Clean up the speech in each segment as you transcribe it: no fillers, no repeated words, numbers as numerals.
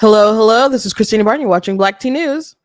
Hello, hello. This is Christina Barton. You're watching Black Tea News.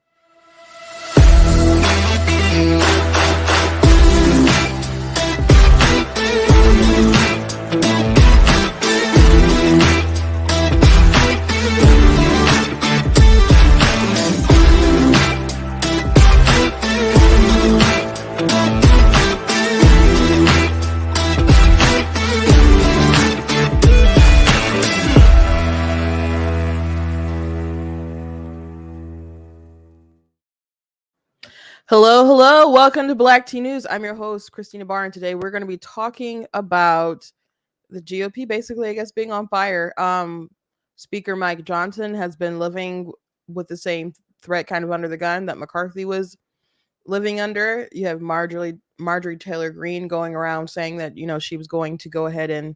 Hello, hello. Welcome to Black Tea News. I'm your host, Christina Barton. Today we're going to be talking about the GOP basically, I guess, being on fire. Speaker Mike Johnson has been living with the same threat kind of under the gun that McCarthy was living under. You have Marjorie Taylor Greene going around saying that, she was going to go ahead and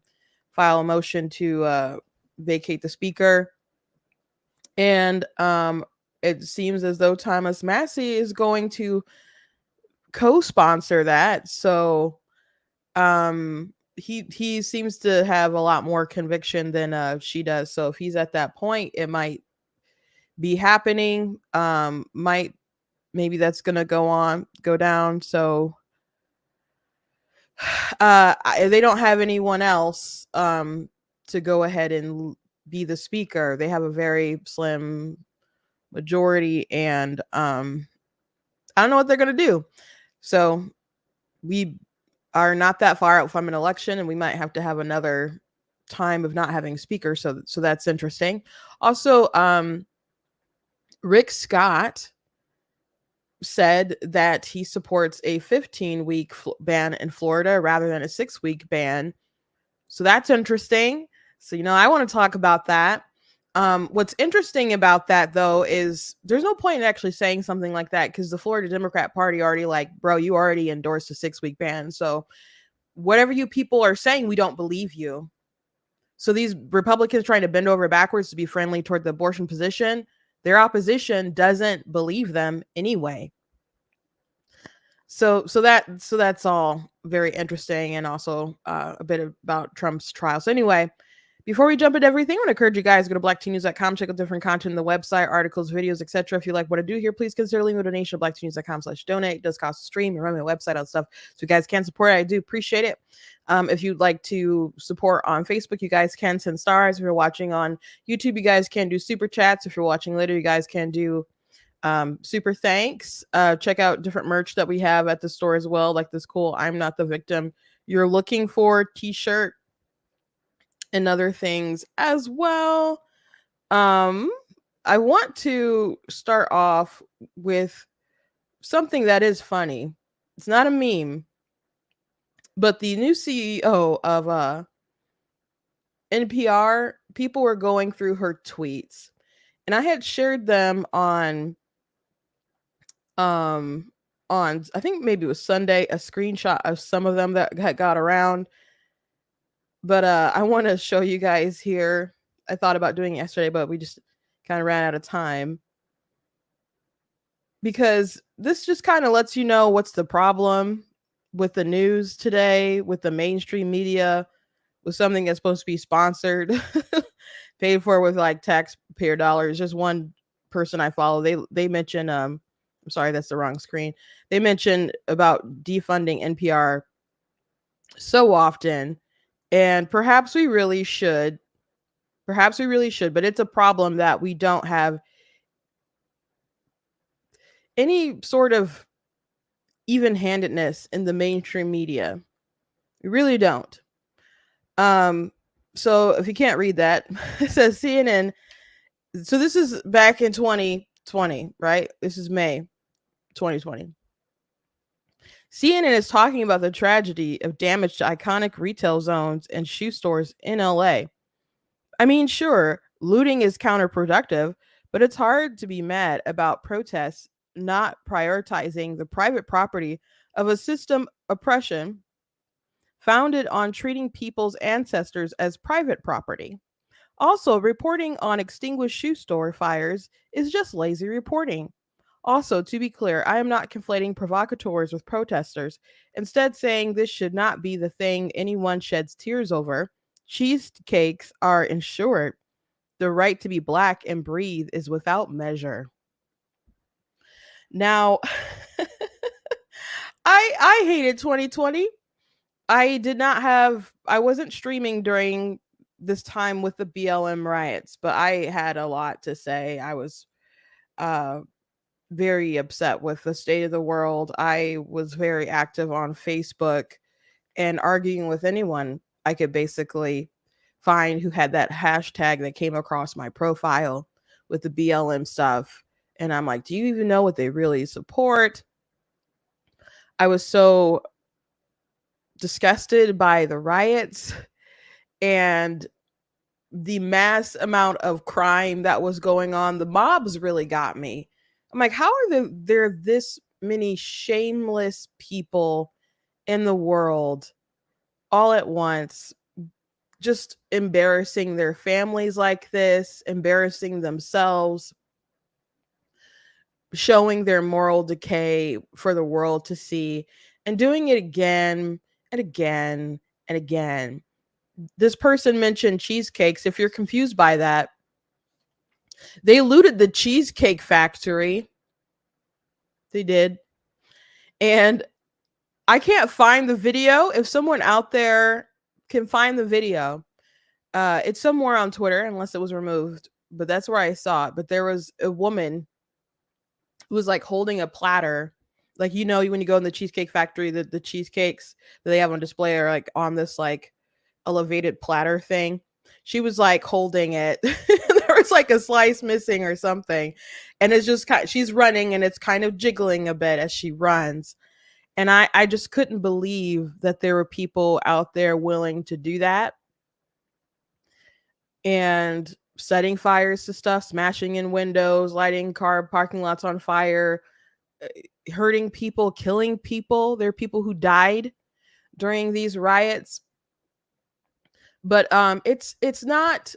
file a motion to vacate the speaker. And it seems as though Thomas Massie is going to co-sponsor that. So he seems to have a lot more conviction than she does. So if he's at that point, it might be happening. Maybe that's gonna go down. So they don't have anyone else to go ahead and be the speaker. They have a very slim majority, and I don't know what they're gonna do. So we are not that far out from an election, and we might have to have another time of not having speakers. So that's interesting. Also, Rick Scott said that he supports a 15-week ban in Florida rather than a 6-week ban. So that's interesting. So, I want to talk about that. What's interesting about that, though, is there's no point in actually saying something like that because the Florida Democrat Party already bro, you already endorsed a 6-week ban. So whatever you people are saying, we don't believe you. So these Republicans trying to bend over backwards to be friendly toward the abortion position, their opposition doesn't believe them anyway. So that's all very interesting, and also a bit about Trump's trial. So anyway, before we jump into everything, I want to encourage you guys to go to blacktnews.com, check out different content on the website, articles, videos, etc. If you like what I do here, please consider leaving a donation at blacktnews.com/donate. It does cost a stream. You run my website, all that stuff. So you guys can support it. I do appreciate it. If you'd like to support on Facebook, you guys can send stars. If you're watching on YouTube, you guys can do super chats. If you're watching later, you guys can do super thanks. Check out different merch that we have at the store as well, like this cool I'm Not the Victim You're Looking For t-shirt and other things as well. I want to start off with something that is funny. It's not a meme, but the new CEO of NPR, people were going through her tweets, and I had shared them on I think maybe it was Sunday, a screenshot of some of them that got around. But I want to show you guys here. I thought about doing it yesterday, but we just kind of ran out of time. Because this just kind of lets you know what's the problem with the news today, with the mainstream media, with something that's supposed to be sponsored, paid for with like taxpayer dollars. Just one person I follow, they mention I'm sorry, that's the wrong screen. They mention about defunding NPR so often, and perhaps we really should, but it's a problem that we don't have any sort of even-handedness in the mainstream media. We really don't. So if you can't read that, it says CNN. So this is back in 2020, right? This is May 2020. CNN is talking about the tragedy of damage to iconic retail zones and shoe stores in LA. I mean, sure, looting is counterproductive, but it's hard to be mad about protests not prioritizing the private property of a system oppression founded on treating people's ancestors as private property. Also, reporting on extinguished shoe store fires is just lazy reporting. Also, to be clear, I am not conflating provocateurs with protesters, instead saying this should not be the thing anyone sheds tears over. Cheesecakes are insured. The right to be black and breathe is without measure. Now, I hated 2020. I wasn't streaming during this time with the BLM riots, but I had a lot to say. I was uh very upset with the state of the world. I was very active on Facebook and arguing with anyone I could basically find who had that hashtag that came across my profile with the BLM stuff. And I'm like, do you even know what they really support? I was so disgusted by the riots and the mass amount of crime that was going on. The mobs really got me. I'm like, how are there this many shameless people in the world all at once, just embarrassing their families like this, embarrassing themselves, showing their moral decay for the world to see, and doing it again and again and again. This person mentioned cheesecakes. If you're confused by that, they looted the Cheesecake Factory. They did. And I can't find the video. If someone out there can find the video, it's somewhere on Twitter, unless it was removed. But that's where I saw it. But there was a woman who was like holding a platter. Like, you know, when you go in the Cheesecake Factory, the cheesecakes that they have on display are like on this like elevated platter thing. She was like holding it. There was like a slice missing or something. And it's just she's running and it's kind of jiggling a bit as she runs. And I just couldn't believe that there were people out there willing to do that and setting fires to stuff, smashing in windows, lighting car parking lots on fire, hurting people, killing people. There are people who died during these riots. But it's not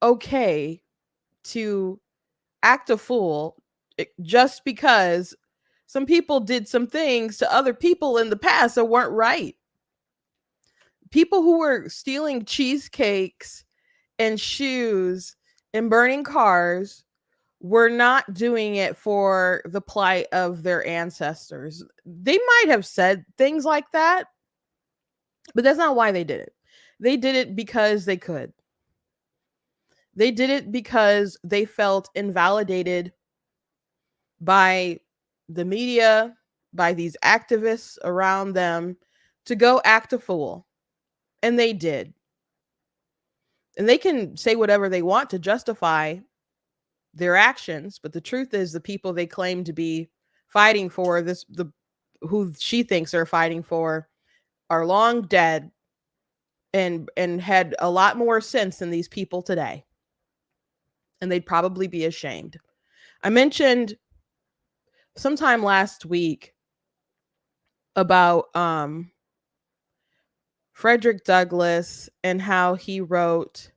okay to act a fool just because some people did some things to other people in the past that weren't right. People who were stealing cheesecakes and shoes and burning cars were not doing it for the plight of their ancestors. They might have said things like that, but that's not why they did it. They did it because they could. They did it because they felt invalidated by the media, by these activists around them to go act a fool. And they did. And they can say whatever they want to justify their actions, but the truth is the people they claim to be fighting for who she thinks they're fighting for are long dead and had a lot more sense than these people today. And they'd probably be ashamed. I mentioned sometime last week about Frederick Douglass and how he wrote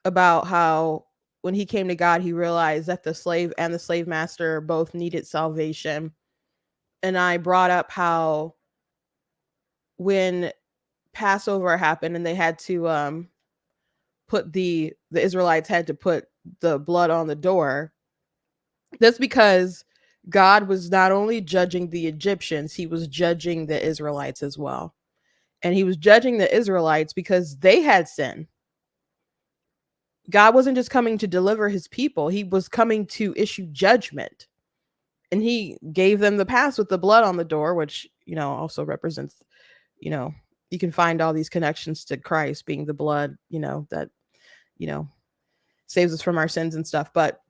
about how when he came to God, he realized that the slave and the slave master both needed salvation. And I brought up how when Passover happened and they had to put the Israelites had to put the blood on the door, that's because God was not only judging the Egyptians, he was judging the Israelites as well. And he was judging the Israelites because they had sin. God wasn't just coming to deliver his people, he was coming to issue judgment. And he gave them the pass with the blood on the door, which, you know, also represents, you know, you can find all these connections to Christ being the blood, you know, that, you know, saves us from our sins and stuff. But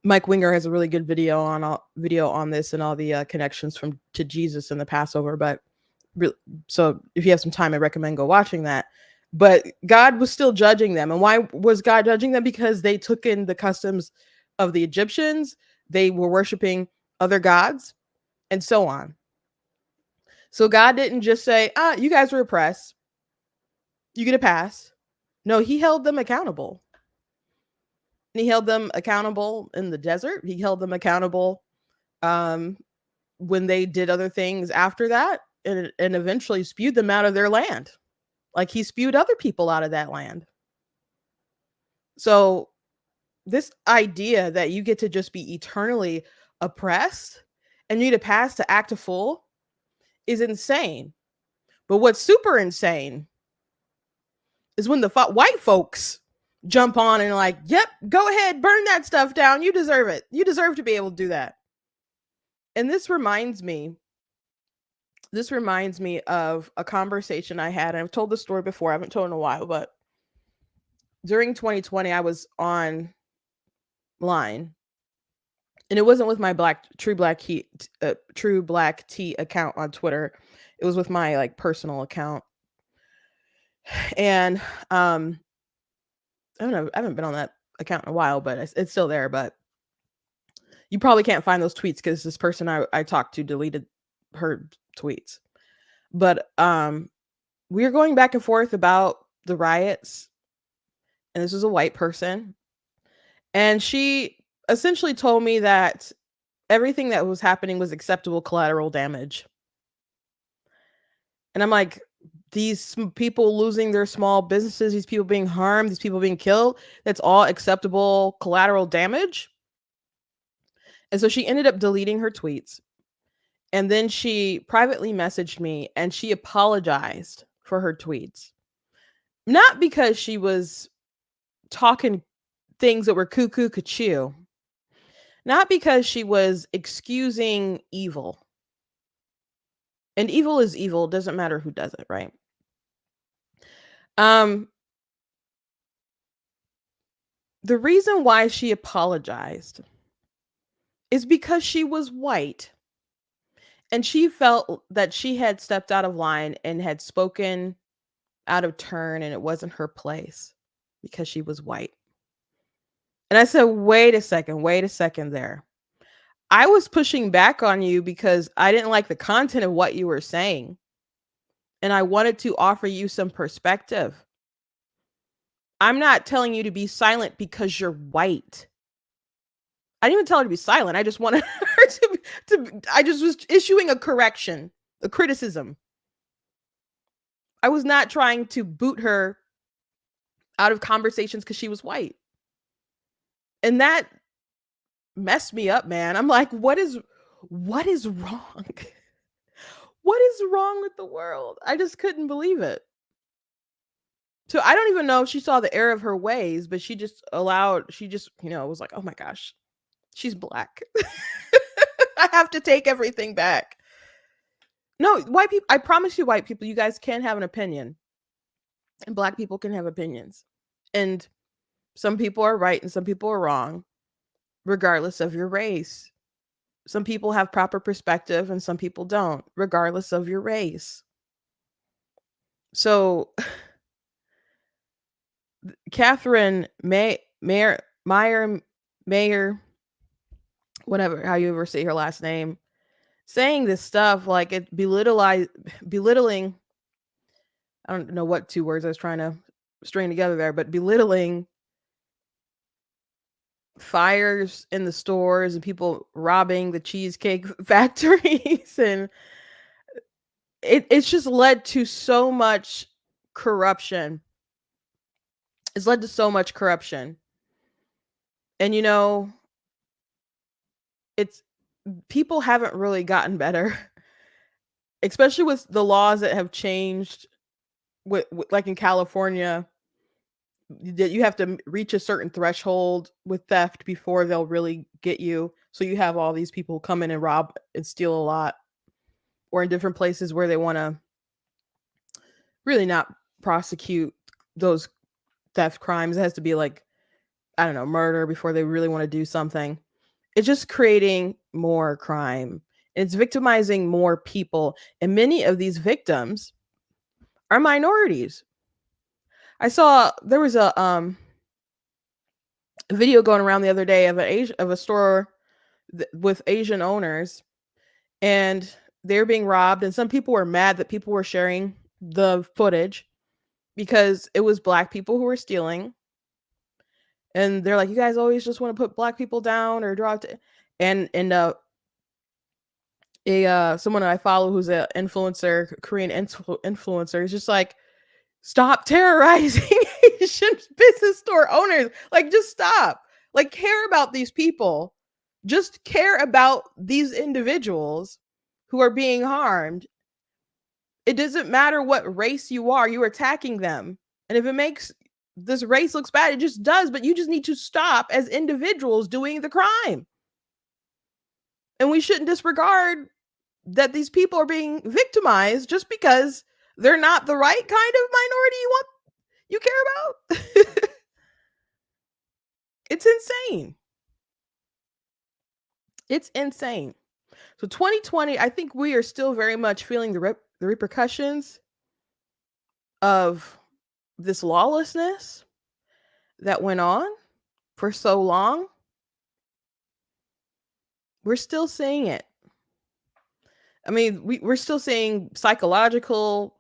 Mike Winger has a really good video on this and all the connections to Jesus and the Passover. But so if you have some time, I recommend go watching that. But God was still judging them. And why was God judging them? Because they took in the customs of the Egyptians. They were worshiping other gods and so on. So God didn't just say, you guys were oppressed, you get a pass. No, he held them accountable. And he held them accountable in the desert. He held them accountable when they did other things after that, and eventually spewed them out of their land. Like he spewed other people out of that land. So this idea that you get to just be eternally oppressed and you need to pass to act a fool is insane. But what's super insane is when the white folks jump on and like, yep, go ahead, burn that stuff down. You deserve it. You deserve to be able to do that. And this reminds me of a conversation I had. And I've told this story before. I haven't told it in a while, but during 2020, I was online, and it wasn't with my true black tea account on Twitter. It was with my like personal account, and I don't know. I haven't been on that account in a while, but it's still there. But you probably can't find those tweets because this person I talked to deleted her tweets. But we were going back and forth about the riots, and this was a white person, and she essentially told me that everything that was happening was acceptable collateral damage. And I'm like, these people losing their small businesses, these people being harmed, these people being killed, that's all acceptable collateral damage. And so she ended up deleting her tweets. And then she privately messaged me and she apologized for her tweets. Not because she was talking things that were cuckoo cuckoo, not because she was excusing evil. And evil is evil, doesn't matter who does it, right? Um the reason why she apologized is because she was white and she felt that she had stepped out of line and had spoken out of turn and it wasn't her place because she was white. And I said, wait a second there. I was pushing back on you because I didn't like the content of what you were saying. And I wanted to offer you some perspective. I'm not telling you to be silent because you're white. I didn't even tell her to be silent. I just wanted her I just was issuing a correction, a criticism. I was not trying to boot her out of conversations because she was white. And that messed me up, man. I'm like, what is wrong? What is wrong with the world? I just couldn't believe it. So I don't even know if she saw the error of her ways, but she just, was like, oh my gosh, she's black. I have to take everything back. No, white people, I promise you, white people, you guys can have an opinion. And black people can have opinions. And some people are right and some people are wrong, regardless of your race. Some people have proper perspective and some people don't, regardless of your race. So, Catherine Mayer, whatever, how you ever say her last name, saying this stuff like it belittling. I don't know what two words I was trying to string together there, but belittling fires in the stores and people robbing the cheesecake factories, and it's just led to so much corruption. It's led to so much corruption. And it's people haven't really gotten better, especially with the laws that have changed with like in California, that you have to reach a certain threshold with theft before they'll really get you. So you have all these people come in and rob and steal a lot, or in different places where they want to really not prosecute those theft crimes. It has to be like, I don't know, murder before they really want to do something. It's just creating more crime. It's victimizing more people. And many of these victims are minorities. I saw there was a video going around the other day of a store with Asian owners, and they're being robbed. And some people were mad that people were sharing the footage because it was black people who were stealing. And they're like, you guys always just want to put black people down or draw it. And someone I follow who's an influencer, Korean influencer, is just like, Stop terrorizing Asian business store owners. Like, just stop. Like, care about these people. Just care about these individuals who are being harmed. It doesn't matter what race you are, you're attacking them. And if it makes this race looks bad, it just does. But you just need to stop as individuals doing the crime. And we shouldn't disregard that these people are being victimized just because they're not the right kind of minority you care about. It's insane. It's insane. So 2020, I think we are still very much feeling the repercussions of this lawlessness that went on for so long. We're still seeing it. I mean, we're still seeing psychological,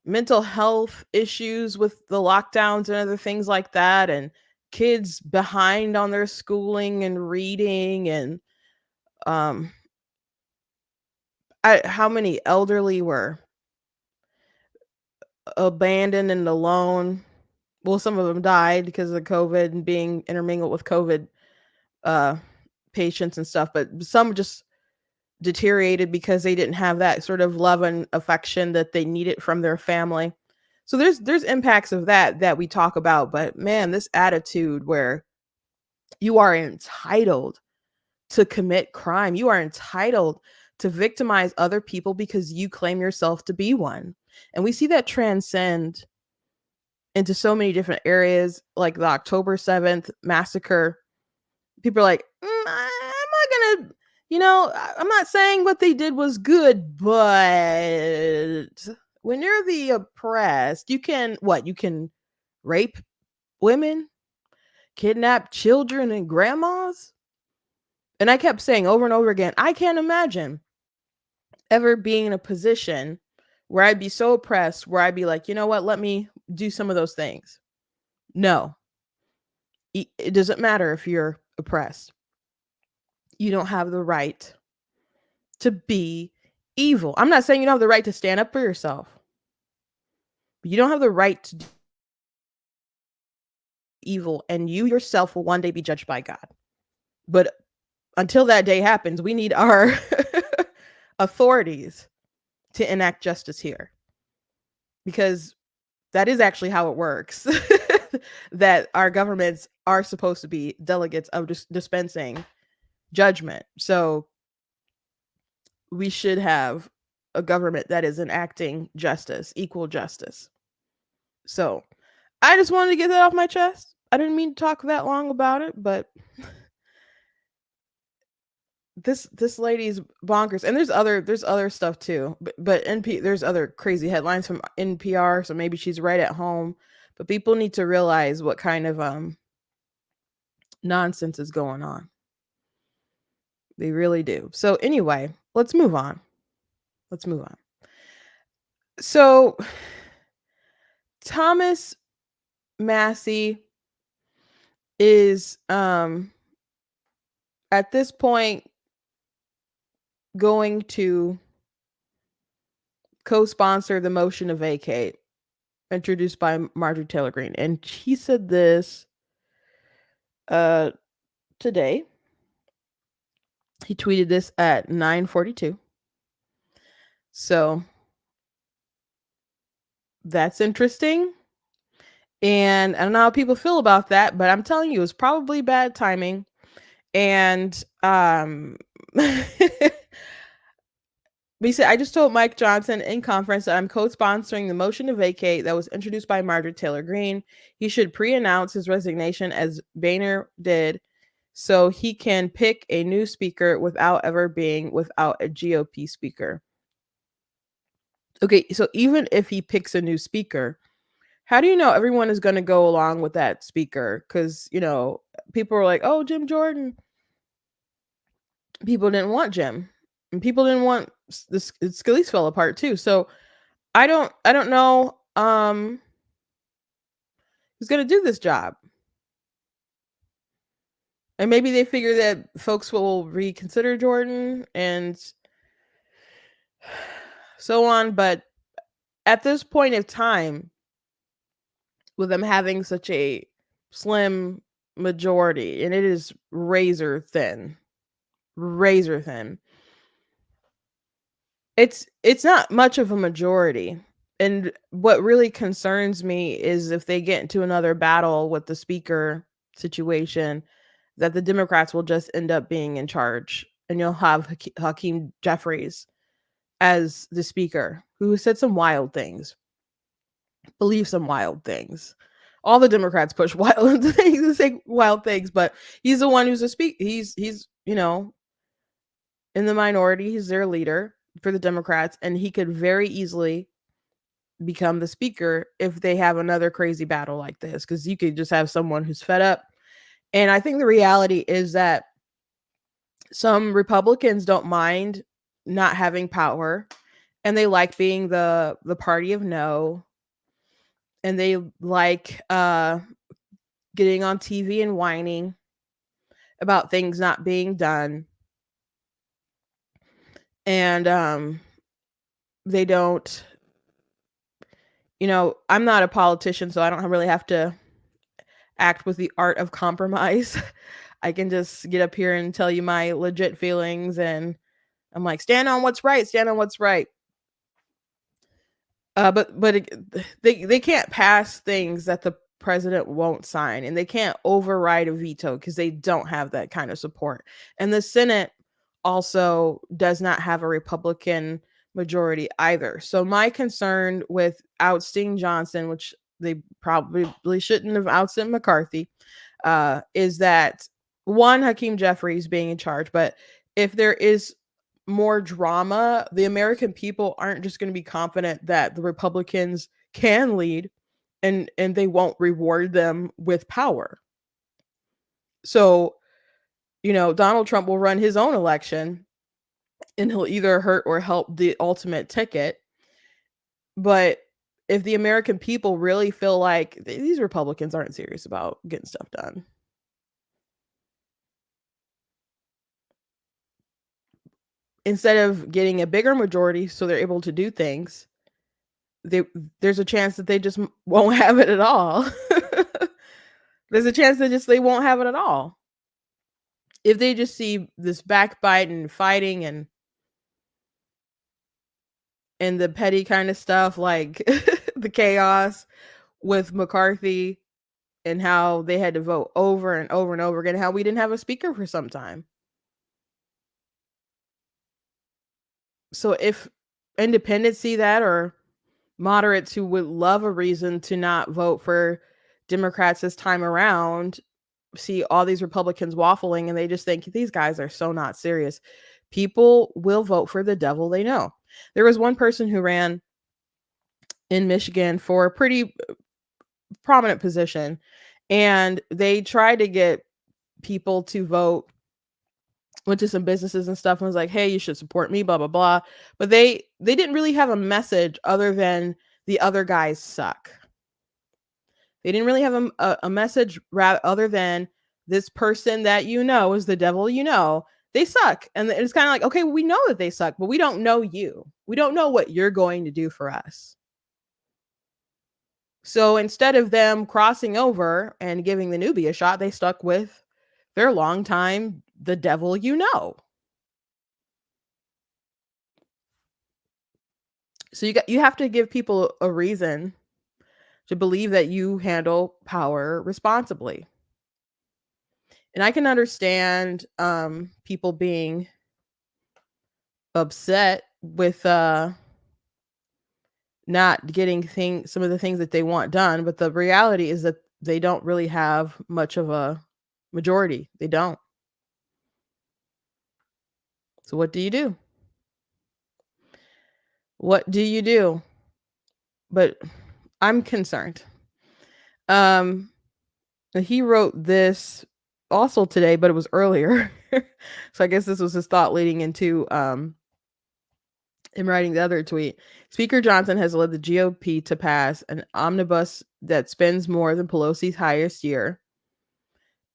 mental health issues with the lockdowns and other things like that, and kids behind on their schooling and reading, and um how many elderly were abandoned and alone. Well, some of them died because of COVID and being intermingled with COVID uh, patients and stuff, but some just deteriorated because they didn't have that sort of love and affection that they needed from their family. So there's impacts of that we talk about, but man, this attitude where you are entitled to commit crime, you are entitled to victimize other people because you claim yourself to be one. And we see that transcend into so many different areas, like the October 7th massacre. People are like, I'm not gonna, I'm not saying what they did was good, but when you're the oppressed, you can what? You can rape women, kidnap children and grandmas. And I kept saying over and over again, I can't imagine ever being in a position where I'd be so oppressed, where I'd be like, you know what, let me do some of those things. No, it doesn't matter if you're oppressed. You don't have the right to be evil. I'm not saying you don't have the right to stand up for yourself, but you don't have the right to do evil, and you yourself will one day be judged by God. But until that day happens, we need our authorities to enact justice here, because that is actually how it works. That our governments are supposed to be delegates of dispensing judgment. So we should have a government that is enacting justice, equal justice. So I just wanted to get that off my chest. I didn't mean to talk that long about it, but this lady's bonkers. And there's other stuff too. But there's other crazy headlines from NPR, so maybe she's right at home. But people need to realize what kind of nonsense is going on. They really do. So anyway, let's move on. So Thomas Massie is at this point going to co-sponsor the motion to vacate introduced by Marjorie Taylor Greene. And he said this today. He tweeted this at 9:42. So that's interesting. And I don't know how people feel about that, but I'm telling you, it was probably bad timing. And he said, I just told Mike Johnson in conference that I'm co-sponsoring the motion to vacate that was introduced by Marjorie Taylor Greene. He should pre-announce his resignation as Boehner did, so he can pick a new speaker without ever being without a GOP speaker. Okay, so even if he picks a new speaker, how do you know everyone is going to go along with that speaker? Because, people are like, oh, Jim Jordan. People didn't want Jim. And people didn't want this. Scalise fell apart too. So I don't know who's going to do this job. And maybe they figure that folks will reconsider Jordan and so on. But at this point of time, with them having such a slim majority, and it is razor thin. Razor thin. It's not much of a majority. And what really concerns me is if they get into another battle with the speaker situation, that the Democrats will just end up being in charge, and you'll have Hakeem Jeffries as the speaker, who said some wild things, believe some wild things. All the Democrats push wild things and say wild things, but he's the one who's a speak. He's in the minority. He's their leader for the Democrats, and he could very easily become the speaker if they have another crazy battle like this. Because you could just have someone who's fed up. And I think the reality is that some Republicans don't mind not having power, and they like being the party of no, and they like getting on TV and whining about things not being done. And they don't, I'm not a politician, so I don't really have to act with the art of compromise. I can just get up here and tell you my legit feelings, and I'm like, stand on what's right, stand on what's right. They can't pass things that the president won't sign, and they can't override a veto because they don't have that kind of support. And the Senate also does not have a Republican majority either. So my concern with ousting Johnson, which they probably shouldn't have ousted McCarthy, is that one, Hakeem Jeffries being in charge, but if there is more drama, the American people aren't just going to be confident that the Republicans can lead, and they won't reward them with power. So, Donald Trump will run his own election, and he'll either hurt or help the ultimate ticket. But if the American people really feel like these Republicans aren't serious about getting stuff done, instead of getting a bigger majority so they're able to do things, there's a chance that they just won't have it at all. There's a chance that they won't have it at all. If they just see this backbite and fighting and the petty kind of stuff, like the chaos with McCarthy and how they had to vote over and over and over again, how we didn't have a speaker for some time. So if independents see that, or moderates who would love a reason to not vote for Democrats this time around, see all these Republicans waffling, and they just think these guys are so not serious, people will vote for the devil they know. There was one person who ran in Michigan for a pretty prominent position, and they tried to get people to vote, went to some businesses and stuff, and was like, hey, you should support me, blah blah blah. But they didn't really have a message other than the other guys suck. They didn't really have a message other than this person that is the devil, they suck. And it's kind of like, okay, we know that they suck, but we don't know you. We don't know what you're going to do for us. So instead of them crossing over and giving the newbie a shot, they stuck with their longtime, the devil, So you have to give people a reason to believe that you handle power responsibly. And I can understand people being upset with not getting some of the things that they want done, but the reality is that they don't really have much of a majority. They don't. So what do you do? What do you do? But I'm concerned. He wrote this also today, but it was earlier. So I guess this was his thought leading into him writing the other tweet. Speaker Johnson has led the GOP to pass an omnibus that spends more than Pelosi's highest year,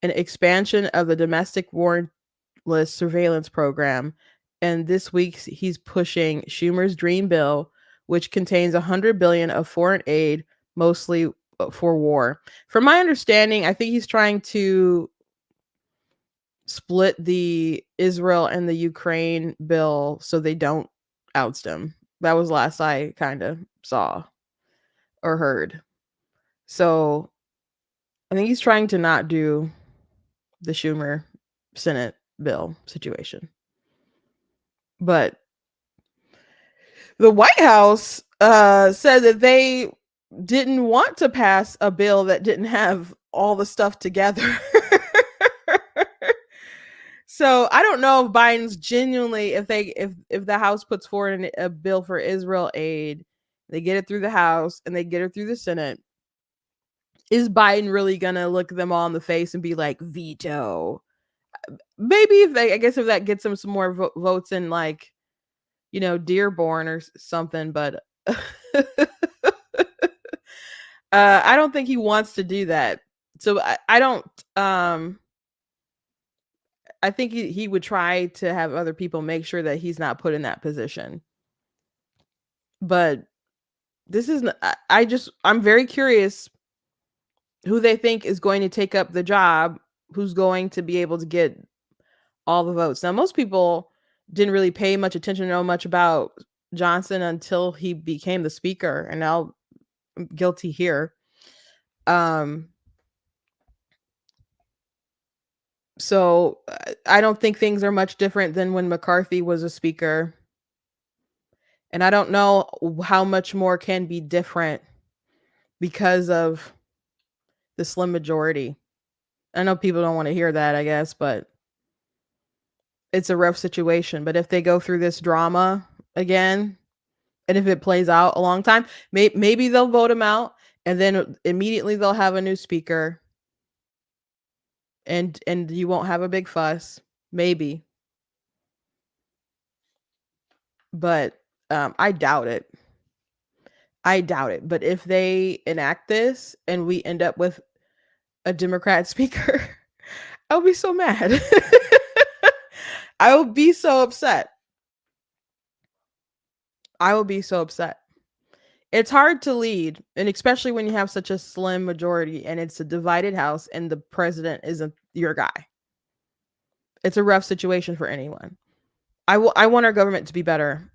an expansion of the domestic warrantless surveillance program, and this week he's pushing Schumer's dream bill, which contains $100 billion of foreign aid, mostly for war. From my understanding, I think he's trying to split the Israel and the Ukraine bill so they don't oust him. That was last I kind of saw or heard. So I think he's trying to not do the Schumer Senate bill situation. But the White House said that they didn't want to pass a bill that didn't have all the stuff together. So I don't know if Biden's genuinely, if the House puts forward a bill for Israel aid, they get it through the House and they get it through the Senate. Is Biden really gonna look them all in the face and be like veto? Maybe I guess if that gets him some more votes in like Dearborn or something, but I don't think he wants to do that. So I don't. I think he would try to have other people make sure that he's not put in that position. But this is I'm very curious who they think is going to take up the job, who's going to be able to get all the votes. Now, most people didn't really pay much attention, know much about Johnson until he became the speaker, and now I'm guilty here. So I don't think things are much different than when McCarthy was a speaker. And I don't know how much more can be different because of the slim majority. I know people don't want to hear that, I guess, but it's a rough situation. But if they go through this drama again, and if it plays out a long time, maybe they'll vote him out, and then immediately they'll have a new speaker, and you won't have a big fuss, maybe. But I doubt it. But if they enact this and we end up with a Democrat speaker, I'll be so mad. I will be so upset. It's hard to lead, and especially when you have such a slim majority and it's a divided house and the president isn't your guy. It's a rough situation for anyone. I want our government to be better.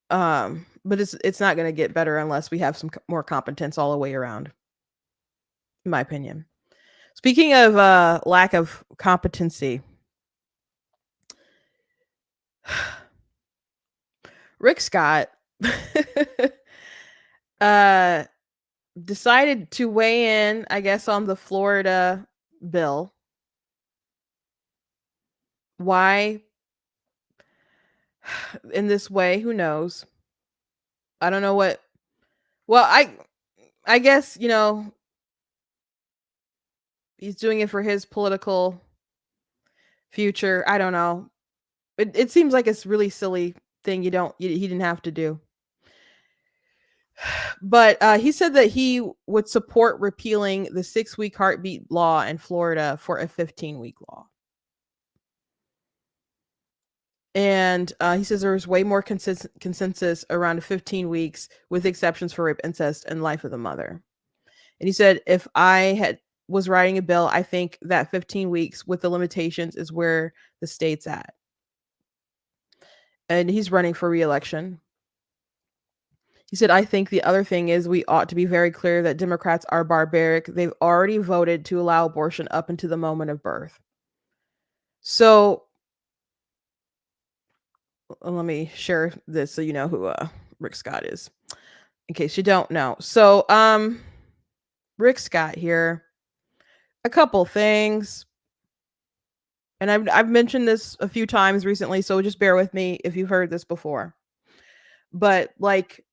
But it's not going to get better unless we have some more competence all the way around, in my opinion. Speaking of lack of competency, Rick Scott decided to weigh in, I guess, on the Florida bill. Why in this way? Who knows? I don't know what. Well, I guess, he's doing it for his political future. I don't know. It seems like it's really silly thing he didn't have to do. But he said that he would support repealing the 6-week heartbeat law in Florida for a 15-week law. And he says there was way more consensus around 15 weeks with exceptions for rape, incest, and life of the mother. And he said, if I was writing a bill, I think that 15 weeks with the limitations is where the state's at. And he's running for re-election. He said, I think the other thing is we ought to be very clear that Democrats are barbaric. They've already voted to allow abortion up until the moment of birth. So let me share this so you know who Rick Scott is, in case you don't know. So Rick Scott here, a couple things. And I've mentioned this a few times recently, so just bear with me if you've heard this before. But like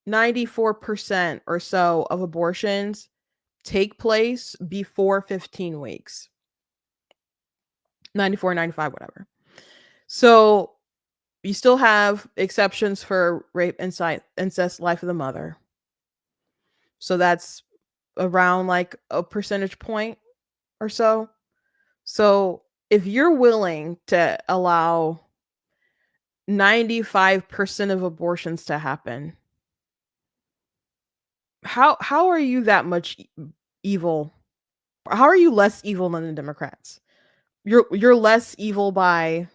94% or so of abortions take place before 15 weeks. 94, 95, whatever. So you still have exceptions for rape, incest, life of the mother. So that's around like a percentage point or so. So if you're willing to allow 95% of abortions to happen, how are you that much evil? How are you less evil than the Democrats? You're less evil by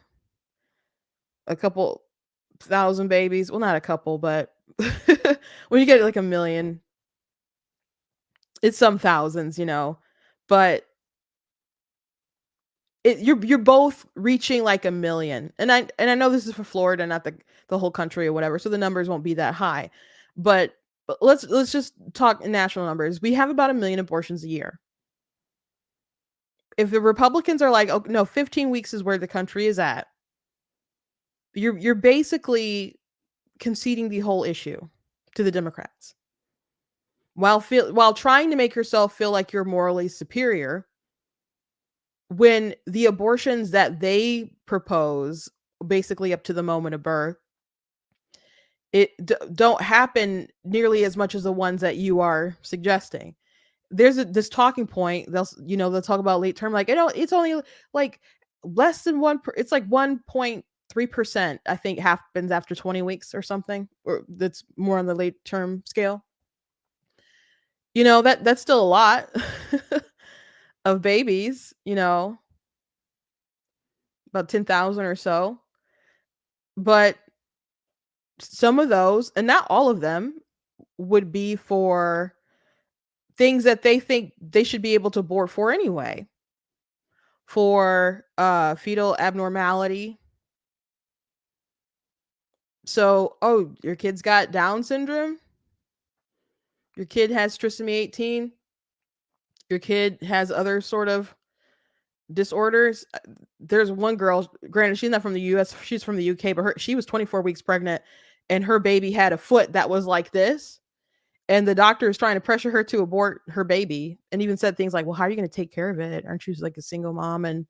a couple thousand babies. Well, not a couple, but when you get like a million, it's some thousands, but you're both reaching like a million, and I know this is for Florida, not the whole country or whatever, so the numbers won't be that high, but let's just talk in national numbers. We have about a million abortions a year. If the Republicans are like, oh no, 15 weeks is where the country is at, you're basically conceding the whole issue to the Democrats while trying to make yourself feel like you're morally superior when the abortions that they propose basically up to the moment of birth don't happen nearly as much as the ones that you are suggesting. There's this talking point. They'll talk about late term, like it's only like less than it's like 1.3%, I think, happens after 20 weeks or something, or that's more on the late term scale. That's still a lot of babies, about 10,000 or so. But some of those, and not all of them, would be for things that they think they should be able to abort for anyway. For fetal abnormality. So, oh, your kid's got Down syndrome? Your kid has trisomy 18? Your kid has other sort of disorders? There's one girl, granted she's not from the US, she's from the UK, but she was 24 weeks pregnant and her baby had a foot that was like this. And the doctor is trying to pressure her to abort her baby, and even said things like, "Well, how are you going to take care of it? Aren't you like a single mom?" And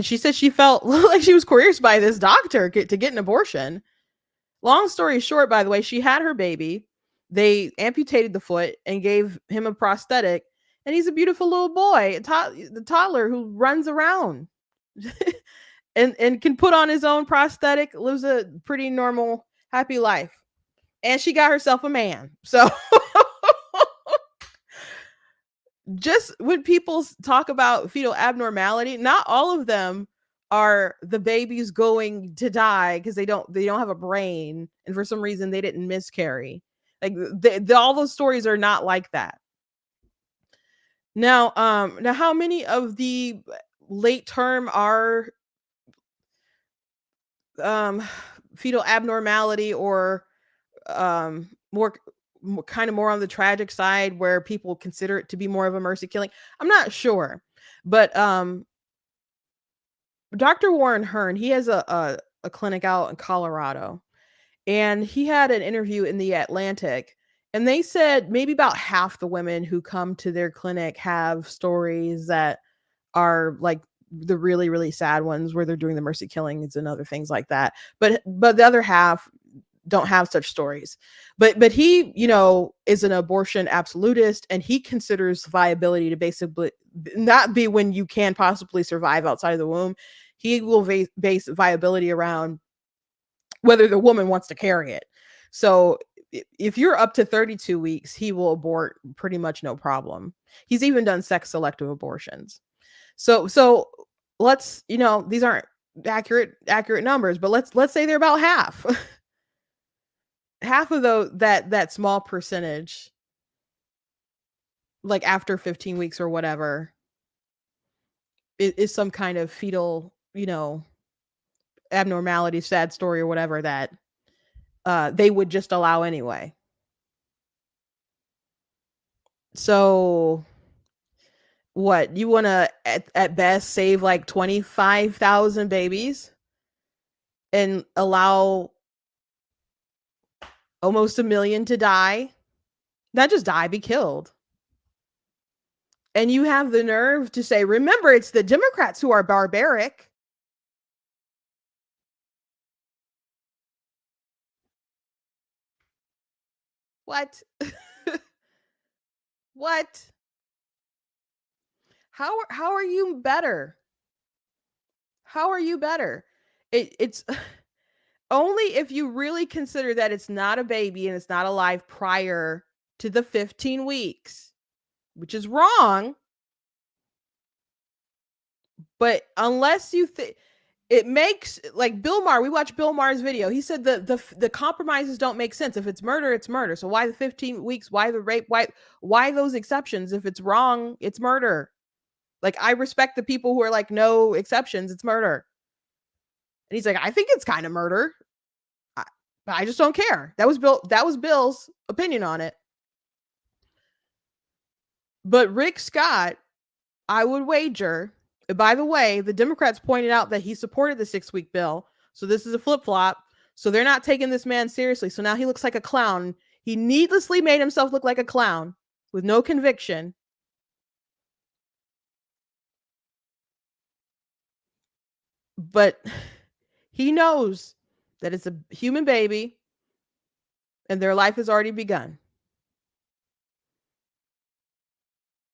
she said she felt like she was coerced by this doctor to get an abortion. Long story short, by the way, she had her baby. They amputated the foot and gave him a prosthetic, and he's a beautiful little boy, the toddler who runs around and can put on his own prosthetic, lives a pretty normal, happy life. And she got herself a man. So just when people talk about fetal abnormality, not all of them are the babies going to die because they don't have a brain and for some reason they didn't miscarry. Like all those stories are not like that. Now how many of the late term are um fetal abnormality or more kind of more on the tragic side where people consider it to be more of a mercy killing? I'm not sure. But Dr. Warren Hearn, he has a clinic out in Colorado, and he had an interview in the Atlantic, and they said maybe about half the women who come to their clinic have stories that are like the really, really sad ones where they're doing the mercy killings and other things like that. But the other half don't have such stories. But he, is an abortion absolutist, and he considers viability to basically not be when you can possibly survive outside of the womb. He will base viability around whether the woman wants to carry it. So if you're up to 32 weeks, he will abort pretty much no problem. He's even done sex selective abortions. So let's, these aren't accurate numbers, but let's say they're about half. Half of that small percentage, like after 15 weeks or whatever, is some kind of fetal, abnormality, sad story or whatever that they would just allow anyway. So what, you want to at best save like 25,000 babies and allow almost a million to die? Not just die, be killed. And you have the nerve to say, remember, it's the Democrats who are barbaric. What? What? How are you better? How are you better? It's only if you really consider that it's not a baby and it's not alive prior to the 15 weeks, which is wrong. But unless you think it makes, like Bill Maher, we watched Bill Maher's video. He said the compromises don't make sense. If it's murder, it's murder. So why the 15 weeks? Why the rape? Why those exceptions? If it's wrong, it's murder. Like, I respect the people who are like, no exceptions, it's murder. And he's like, I think it's kind of murder. But I just don't care. That was Bill's opinion on it. But Rick Scott, I would wager. By the way, the Democrats pointed out that he supported the 6-week bill. So this is a flip-flop. So they're not taking this man seriously. So now he looks like a clown. He needlessly made himself look like a clown with no conviction. But he knows that it's a human baby and their life has already begun.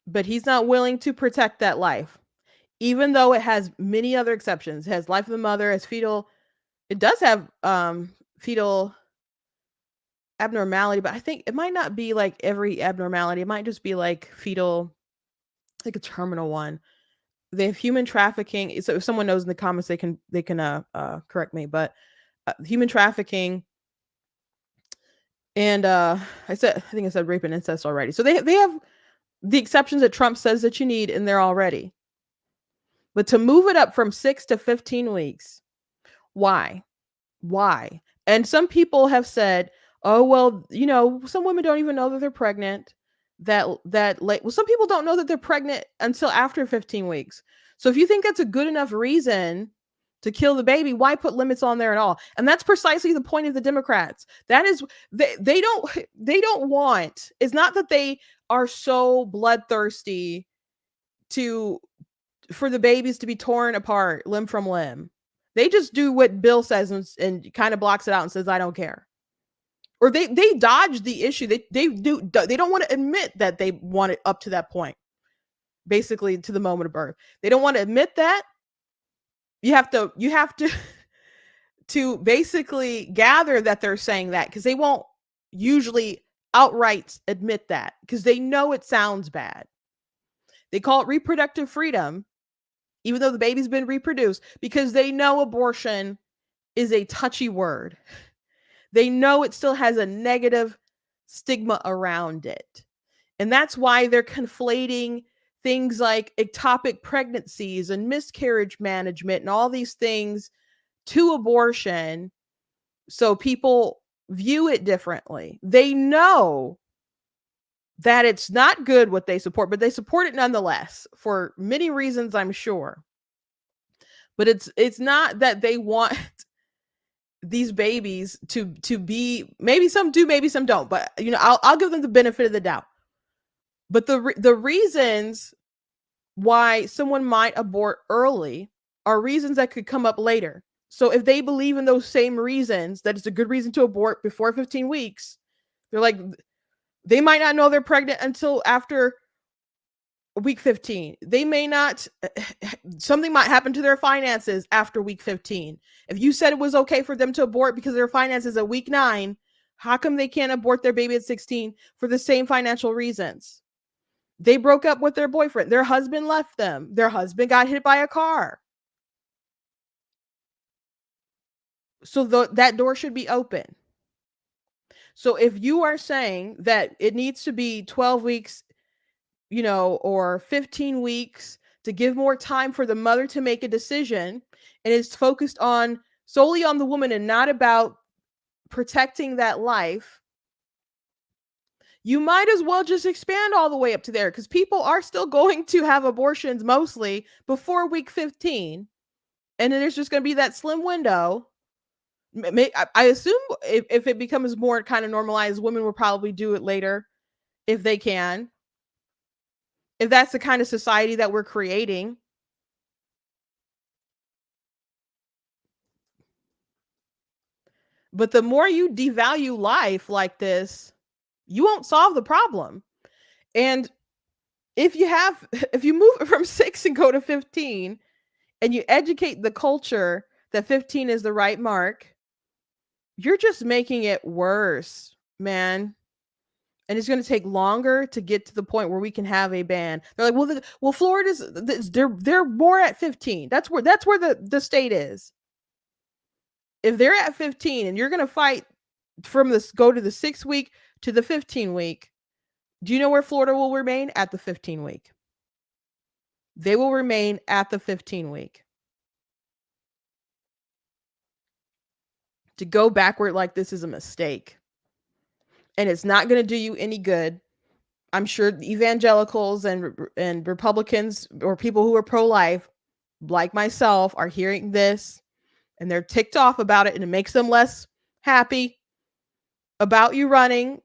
But he's not willing to protect that life, even though it has many other exceptions. It has life of the mother, has fetal. It does have fetal abnormality, but I think it might not be like every abnormality. It might just be like fetal, like a terminal one. They have human trafficking. So if someone knows in the comments, they can correct me. But human trafficking, and I think I said rape and incest already. So they have the exceptions that Trump says that you need in there already. But to move it up from 6 to 15 weeks, why? Why? And some people have said, oh, well, some women don't even know that they're pregnant. Well, some people don't know that they're pregnant until after 15 weeks. So if you think that's a good enough reason to kill the baby, why put limits on there at all? And that's precisely the point of the Democrats. That is, they don't want, it's not that they are so bloodthirsty for the babies to be torn apart limb from limb. They just do what Bill says and kind of blocks it out and says, I don't care. Or they dodge the issue. They don't want to admit that they want it up to that point, basically to the moment of birth. They don't want to admit that. You have to to basically gather that they're saying that, because they won't usually outright admit that, because they know it sounds bad. They call it reproductive freedom, even though the baby's been reproduced, because they know abortion is a touchy word. They know it still has a negative stigma around it. And that's why they're conflating things like ectopic pregnancies and miscarriage management and all these things to abortion, so people view it differently. They know that it's not good what they support, but they support it nonetheless for many reasons, I'm sure. But it's not that they want these babies to be, maybe some do, maybe some don't, but I'll give them the benefit of the doubt. But the reasons why someone might abort early are reasons that could come up later. So if they believe in those same reasons, that it's a good reason to abort before 15 weeks, they're like, they might not know they're pregnant until after week 15. They may not, something might happen to their finances after week 15. If you said it was okay for them to abort because their finances at week 9, how come they can't abort their baby at 16 for the same financial reasons? They broke up with their boyfriend. Their husband left them. Their husband got hit by a car. So that door should be open. So if you are saying that it needs to be 12 weeks, or 15 weeks to give more time for the mother to make a decision, and it's focused solely on the woman and not about protecting that life, you might as well just expand all the way up to there, because people are still going to have abortions mostly before week 15. And then there's just going to be that slim window. I assume if it becomes more kind of normalized, women will probably do it later if they can. If that's the kind of society that we're creating. But the more you devalue life like this, you won't solve the problem. And if you move from 6 and go to 15, and you educate the culture that 15 is the right mark, you're just making it worse, man. and it's going to take longer to get to the point where we can have a ban. They're like, well, Florida's they're more at 15. That's where the state is. If they're at 15 and you're going to fight from this, go to the 6 week to the 15 week, do you know where Florida will remain? At the 15 week. They will remain at the 15 week. To go backward like this is a mistake. And it's not going to do you any good. I'm sure evangelicals and Republicans or people who are pro-life, like myself, are hearing this and they're ticked off about it, and it makes them less happy about you running,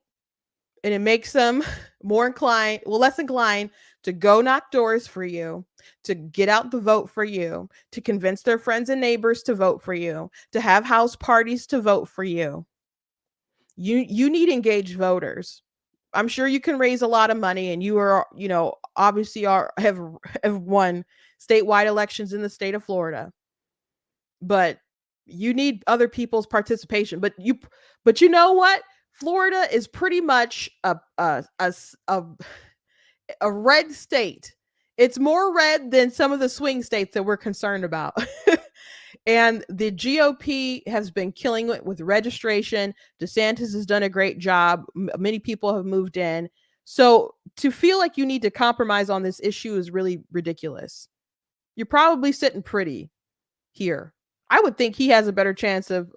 and it makes them less inclined to go knock doors for you, to get out the vote for you, to convince their friends and neighbors to vote for you, to have house parties to vote for you. You need engaged voters. I'm sure you can raise a lot of money, and you are, obviously have won statewide elections in the state of Florida. But you need other people's participation. But you know what? Florida is pretty much a red state. It's more red than some of the swing states that we're concerned about. And the GOP has been killing it with registration. DeSantis has done a great job. Many people have moved in. So to feel like you need to compromise on this issue is really ridiculous. You're probably sitting pretty here. I would think he has a better chance of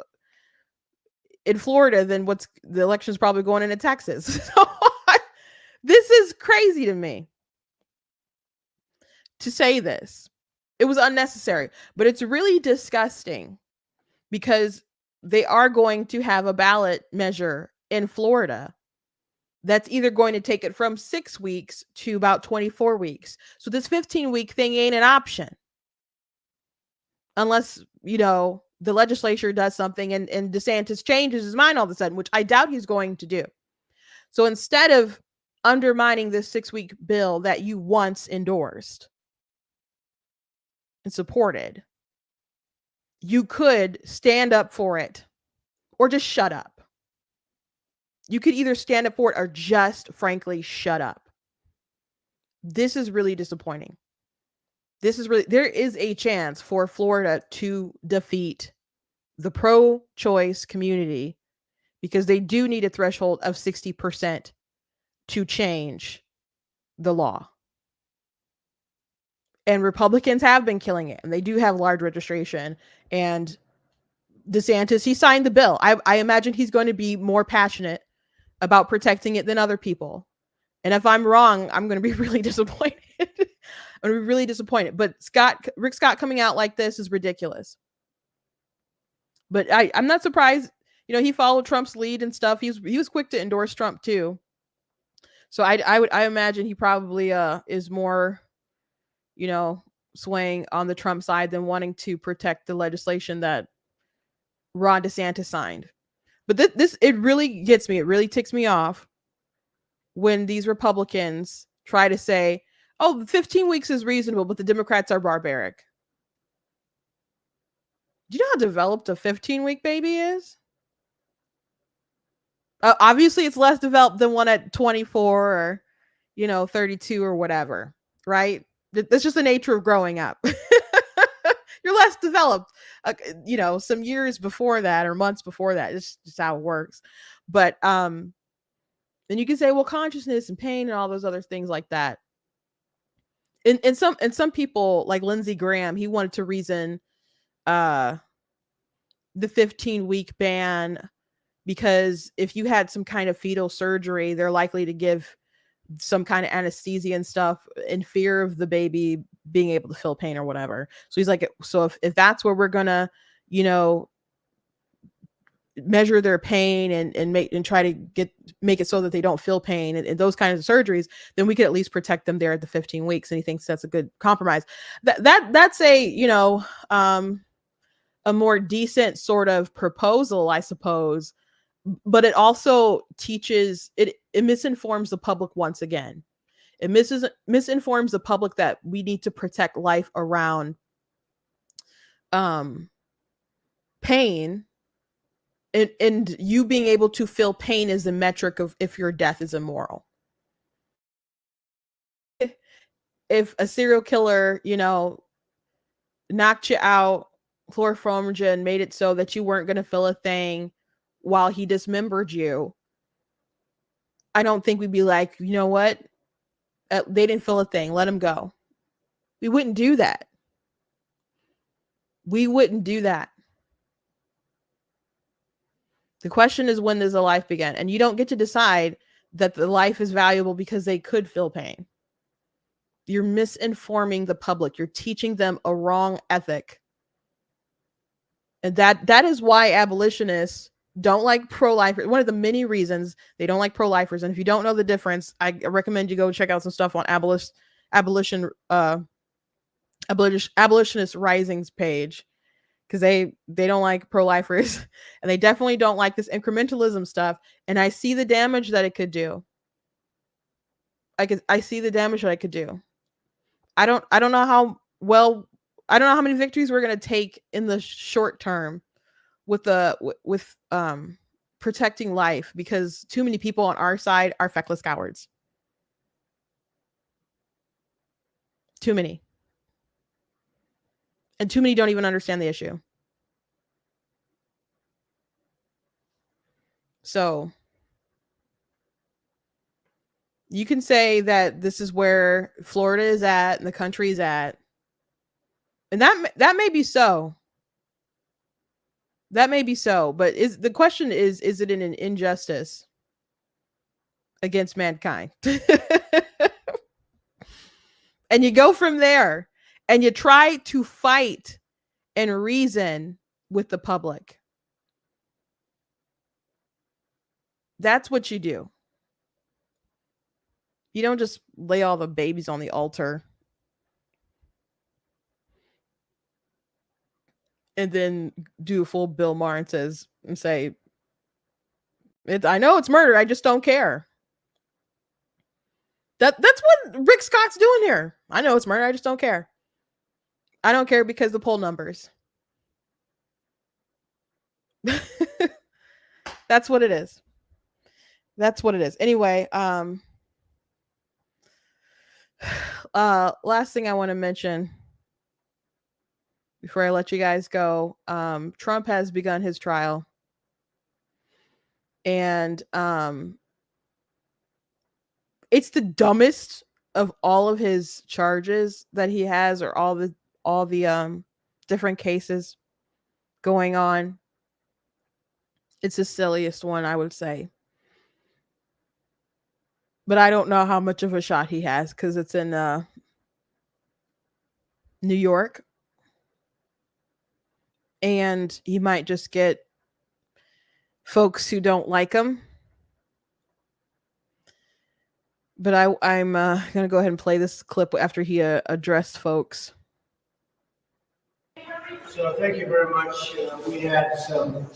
in Florida than what's the election's probably going into Texas. So this is crazy to me to say this. It was unnecessary, but it's really disgusting because they are going to have a ballot measure in Florida that's either going to take it from 6 weeks to about 24 weeks. So this 15-week thing ain't an option unless, the legislature does something and DeSantis changes his mind all of a sudden, which I doubt he's going to do. So instead of undermining this 6-week bill that you once endorsed and supported, you could stand up for it or just shut up. You could either stand up for it or just frankly shut up. This is really disappointing. There is a chance for Florida to defeat the pro-choice community because they do need a threshold of 60% to change the law. And Republicans have been killing it, and they do have large registration. And DeSantis, he signed the bill. I imagine he's going to be more passionate about protecting it than other people. And if I'm wrong, I'm going to be really disappointed. I'm going to be really disappointed. But Rick Scott coming out like this is ridiculous. But I'm not surprised. He followed Trump's lead and stuff. He was quick to endorse Trump too. So I imagine he probably is more, swaying on the Trump side than wanting to protect the legislation that Ron DeSantis signed. But this it really gets me. It really ticks me off when these Republicans try to say, "Oh, 15 weeks is reasonable, but the Democrats are barbaric." Do you know how developed a 15-week baby is? Obviously, it's less developed than one at 24 or, 32 or whatever, right? That's just the nature of growing up. You're less developed, some years before that or months before that. It's just how it works. But then you can say, well, consciousness and pain and all those other things like that. And some people like Lindsey Graham, he wanted to reason the 15-week ban because if you had some kind of fetal surgery, they're likely to give some kind of anesthesia and stuff in fear of the baby being able to feel pain or whatever. So he's like, so if that's where we're gonna, measure their pain and try to make it so that they don't feel pain and those kinds of surgeries, then we could at least protect them there at the 15 weeks. And he thinks that's a good compromise. That's a, a more decent sort of proposal, I suppose. But it also teaches it misinforms the public once again. It misinforms the public that we need to protect life around pain and you being able to feel pain is the metric of if your death is immoral. If a serial killer, knocked you out, chloroformed made it so that you weren't going to feel a thing while he dismembered you, I don't think we'd be like, you know what? They didn't feel a thing. Let him go. We wouldn't do that. We wouldn't do that. The question is, when does the life begin? And you don't get to decide that the life is valuable because they could feel pain. You're misinforming the public. You're teaching them a wrong ethic. And that is why abolitionists don't like pro-lifers. One of the many reasons they don't like pro-lifers. And if you don't know the difference, I recommend you go check out some stuff on abolitionist rising's page, because they don't like pro-lifers and they definitely don't like this incrementalism stuff. And I see the damage that it could do. I see the damage that it could do. I don't know how many victories we're going to take in the short term with protecting life, because too many people on our side are feckless cowards. Too many. And too many don't even understand the issue. So you can say that this is where Florida is at and the country is at. And that may be so. That may be so. But the question is it an injustice against mankind? And you go from there and you try to fight and reason with the public. That's what you do. You don't just lay all the babies on the altar and then do a full Bill Maher and say, I know it's murder, I just don't care. That's what Rick Scott's doing here. I know it's murder, I just don't care. I don't care because the poll numbers. That's what it is. That's what it is. Anyway, last thing I want to mention before I let you guys go, Trump has begun his trial. And it's the dumbest of all of his charges that he has, or all the different cases going on. It's the silliest one, I would say. But I don't know how much of a shot he has, because it's in New York. And he might just get folks who don't like him. But I'm going to go ahead and play this clip after he addressed folks. So thank you very much. We had some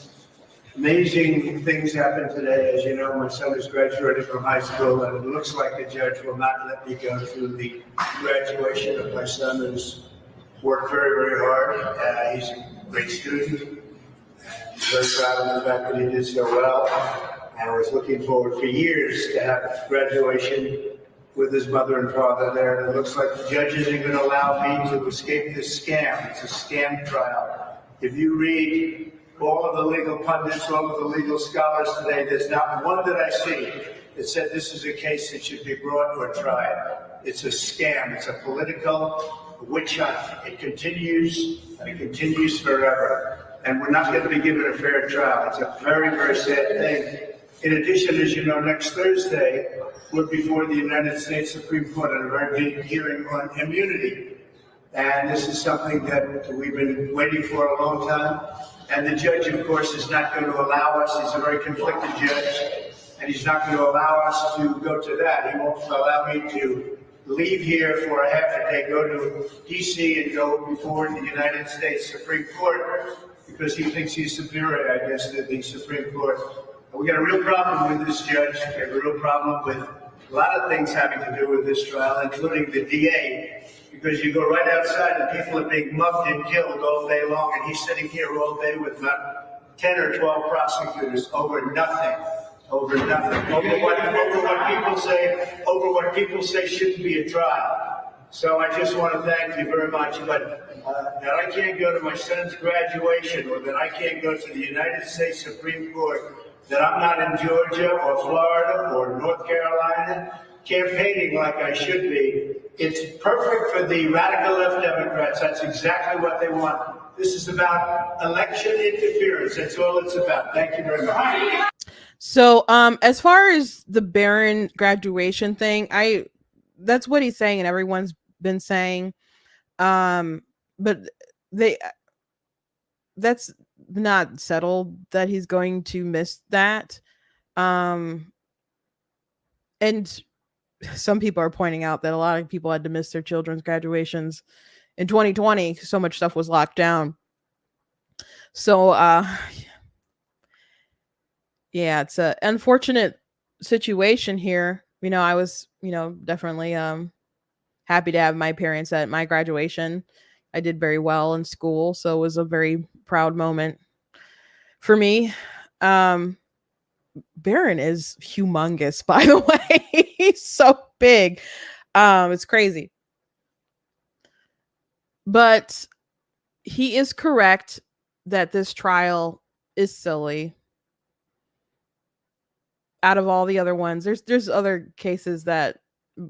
amazing things happen today. As you know, my son is graduating from high school, and it looks like the judge will not let me go to the graduation of my son, who's worked very, very hard. He's a great student. I'm very proud of the fact that he did so well. And I was looking forward for years to have graduation with his mother and father there. And it looks like the judge isn't going to allow me to escape this scam. It's a scam trial. If you read all of the legal pundits, all of the legal scholars today, there's not one that I see that said this is a case that should be brought or tried. It's a scam. It's a political witch hunt. It continues, and it continues forever. And we're not going to be given a fair trial. It's a very, very sad thing. In addition, as you know, next Thursday, we're before the United States Supreme Court on a very big hearing on immunity. And this is something that we've been waiting for a long time. And the judge, of course, is not going to allow us. He's a very conflicted judge. And he's not going to allow us to go to that. He won't allow me to leave here for a half a day, go to D.C. and go before the United States Supreme Court, because he thinks he's superior, I guess, to the Supreme Court. We got a real problem with this judge. We have a real problem with a lot of things having to do with this trial, including the DA, because you go right outside and people are being mugged and killed all day long, and he's sitting here all day with not 10 or 12 prosecutors over nothing, over nothing, over what people say shouldn't be a trial. So I just want to thank you very much, but that I can't go to my son's graduation, or that I can't go to the United States Supreme Court, that I'm not in Georgia or Florida or North Carolina campaigning like I should be. It's perfect for the radical left Democrats. That's exactly what they want. This is about election interference. That's all it's about. Thank you very much. So, as far as the Barron graduation thing, that's what he's saying, and everyone's been saying. But they that's not settled that he's going to miss that. And some people are pointing out that a lot of people had to miss their children's graduations in 2020. So much stuff was locked down. So, yeah, it's an unfortunate situation here. I was, definitely happy to have my parents at my graduation. I did very well in school, so it was a very proud moment for me. Um, Barron is humongous, by the way. He's so big. It's crazy. But he is correct that this trial is silly. Out of all the other ones, there's other cases that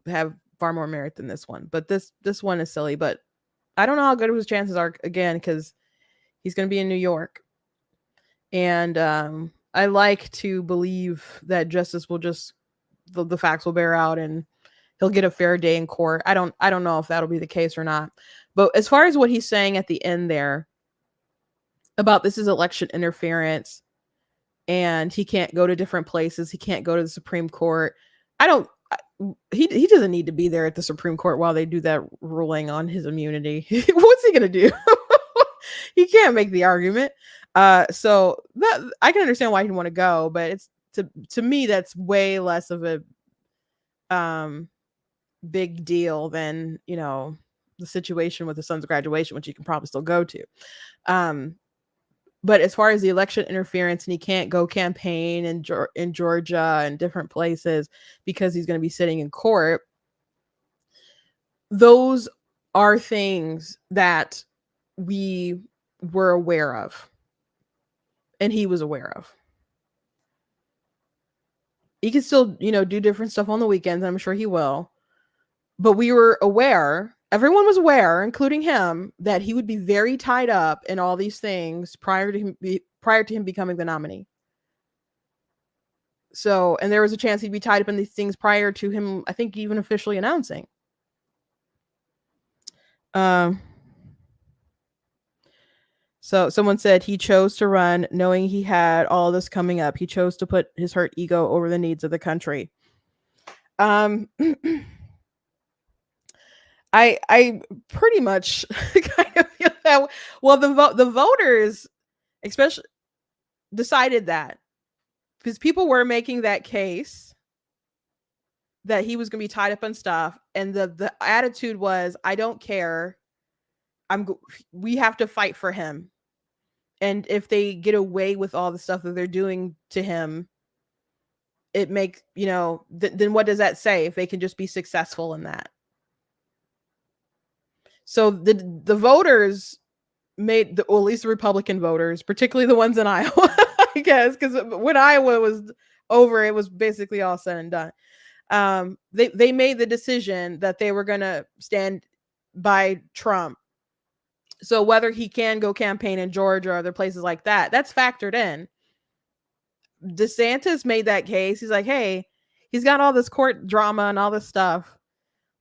have far more merit than this one, but this one is silly. But I don't know how good his chances are again, because he's going to be in New York, and I like to believe that justice will just the facts will bear out, and he'll get a fair day in court. I don't know if that'll be the case or not. But as far as what he's saying at the end there about this is election interference, and he can't go to different places, he can't go to the Supreme Court. He doesn't need to be there at the Supreme Court while they do that ruling on his immunity. What's he gonna do? He can't make the argument. So that I can understand why he'd want to go, but it's to me that's way less of a big deal than the situation with the son's graduation, which you can probably still go to. But as far as the election interference, and he can't go campaign in Georgia and different places because he's going to be sitting in court, those are things that we were aware of, and he was aware of. He can still, do different stuff on the weekends. I'm sure he will. But we were aware, everyone was aware, including him, that he would be very tied up in all these things prior to him becoming the nominee. So, and there was a chance he'd be tied up in these things prior to him, I think, even officially announcing. So someone said he chose to run knowing he had all this coming up. He chose to put his hurt ego over the needs of the country. I pretty much kind of feel that. Well, the voters, especially, decided that because people were making that case that he was going to be tied up on stuff, and the attitude was, I don't care. We have to fight for him, and if they get away with all the stuff that they're doing to him, it makes then what does that say if they can just be successful in that? So the voters made at least the Republican voters, particularly the ones in Iowa, I guess, because when Iowa was over, it was basically all said and done. They made the decision that they were going to stand by Trump. So whether he can go campaign in Georgia or other places like that, that's factored in. DeSantis made that case. He's like, hey, he's got all this court drama and all this stuff.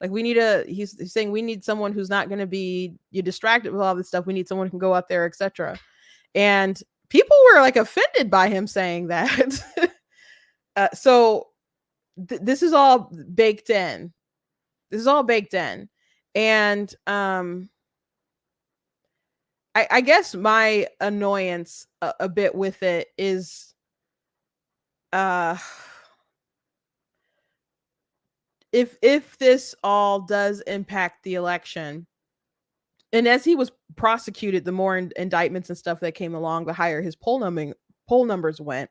Like he's saying we need someone who's not going to be distracted with all this stuff. We need someone who can go out there, etc. And people were like offended by him saying that. So this is all baked in. This is all baked in. And I guess my annoyance a bit with it is if this all does impact the election, And as he was prosecuted, the more indictments and stuff that came along, the higher his poll numbers went.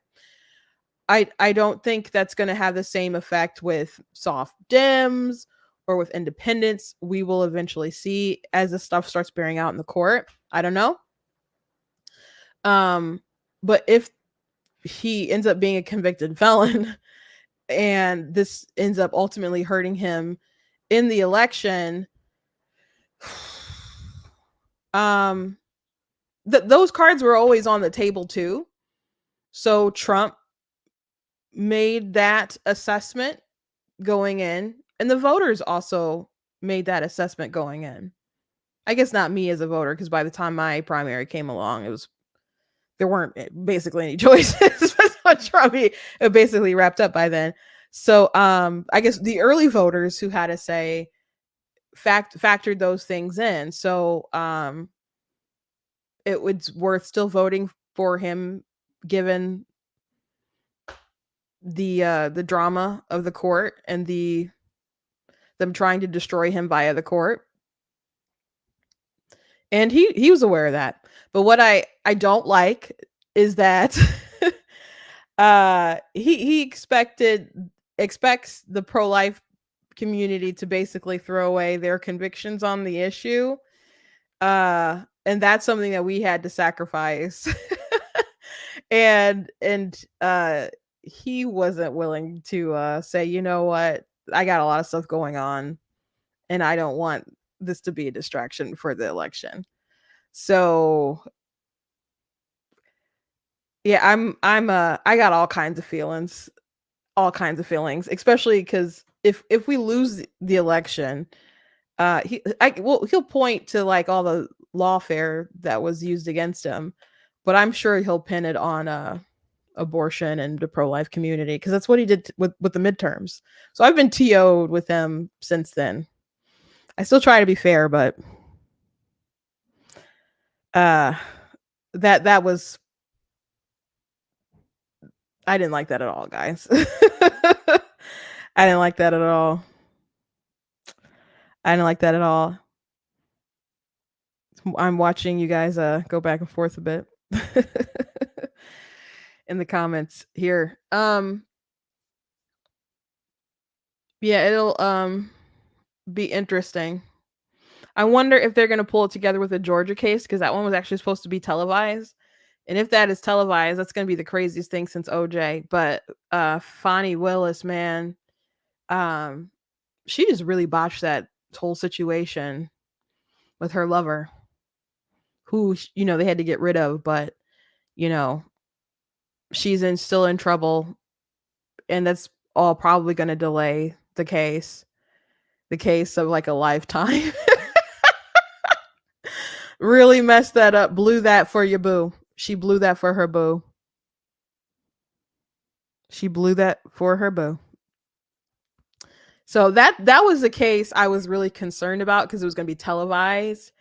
I don't think that's going to have the same effect with soft Dems or with independents. We will eventually see as the stuff starts bearing out in the court. I don't know. But if he ends up being a convicted felon and this ends up ultimately hurting him in the election, um those cards were always on the table too. So Trump made that assessment going in, and the voters also made that assessment going in. I guess not me as a voter, because by the time my primary came along, there weren't basically any choices. That's Trump. It basically wrapped up by then. So I guess the early voters who had a say factored those things in. So it was worth still voting for him, given the drama of the court and them trying to destroy him via the court. And he was aware of that. But what I don't like is that he expects the pro-life community to basically throw away their convictions on the issue. And that's something that we had to sacrifice. And he wasn't willing to say, you know what, I got a lot of stuff going on and I don't want this to be a distraction for the election. So yeah, I got all kinds of feelings, especially because if we lose the election, he'll point to like all the lawfare that was used against him, but I'm sure he'll pin it on abortion and the pro life community, because that's what he did with the midterms. So I've been TO'd with him since then. I still try to be fair, but uh, that was, I didn't like that at all, guys. I didn't like that at all. I didn't like that at all. I'm watching you guys go back and forth a bit in the comments here. Yeah, it'll be interesting. I wonder if they're going to pull it together with the Georgia case, because that one was actually supposed to be televised. And if that is televised, that's going to be the craziest thing since OJ. But Fani Willis, man, um, she just really botched that whole situation with her lover, who they had to get rid of, but you know she's still in trouble, and that's all probably going to delay the case of like a lifetime. Really messed that up. Blew that for your boo. She blew that for her boo. She blew that for her boo. So that was the case I was really concerned about, because it was going to be televised.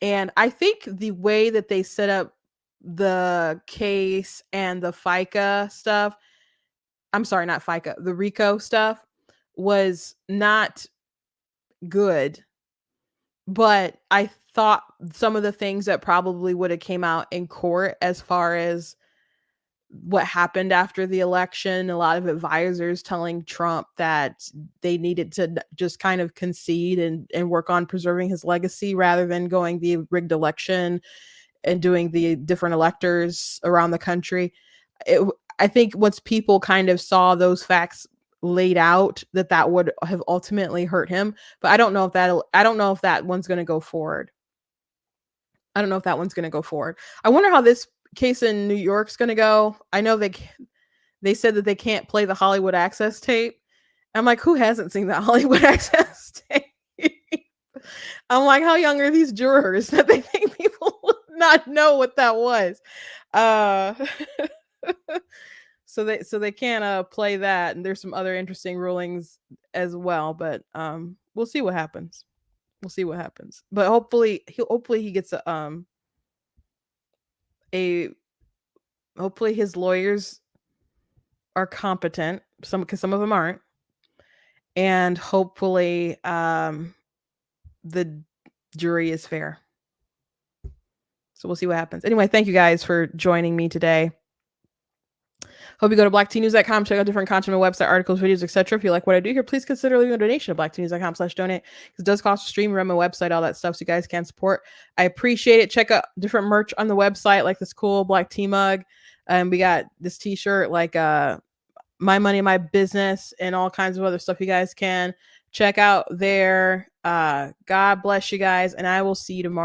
And I think the way that they set up the case and the FICA stuff, I'm sorry, not FICA, the RICO stuff, was not good. But I thought some of the things that probably would have came out in court, as far as what happened after the election, a lot of advisors telling Trump that they needed to just kind of concede and work on preserving his legacy rather than going the rigged election and doing the different electors around the country. I think once people kind of saw those facts laid out, that would have ultimately hurt him. But I don't know if that one's going to go forward. I don't know if that one's going to go forward. I wonder how this case in New York's going to go. I know they said that they can't play the Hollywood Access tape. I'm like, who hasn't seen the Hollywood Access tape? I'm like, how young are these jurors that they think people would not know what that was? So they can't play that, and there's some other interesting rulings as well. But we'll see what happens. We'll see what happens. But hopefully he gets a hopefully his lawyers are competent, because some of them aren't, and hopefully the jury is fair. So we'll see what happens. Anyway, thank you guys for joining me today. Hope you go to blacktnews.com, check out different content on my website, articles, videos, etc. If you like what I do here, please consider leaving a donation at blacktnews.com/donate. It does cost a stream, run my website, all that stuff, so you guys can support. I appreciate it. Check out different merch on the website, like this cool black tea mug. And we got this t-shirt, like my money, my business, and all kinds of other stuff you guys can check out there. God bless you guys, and I will see you tomorrow.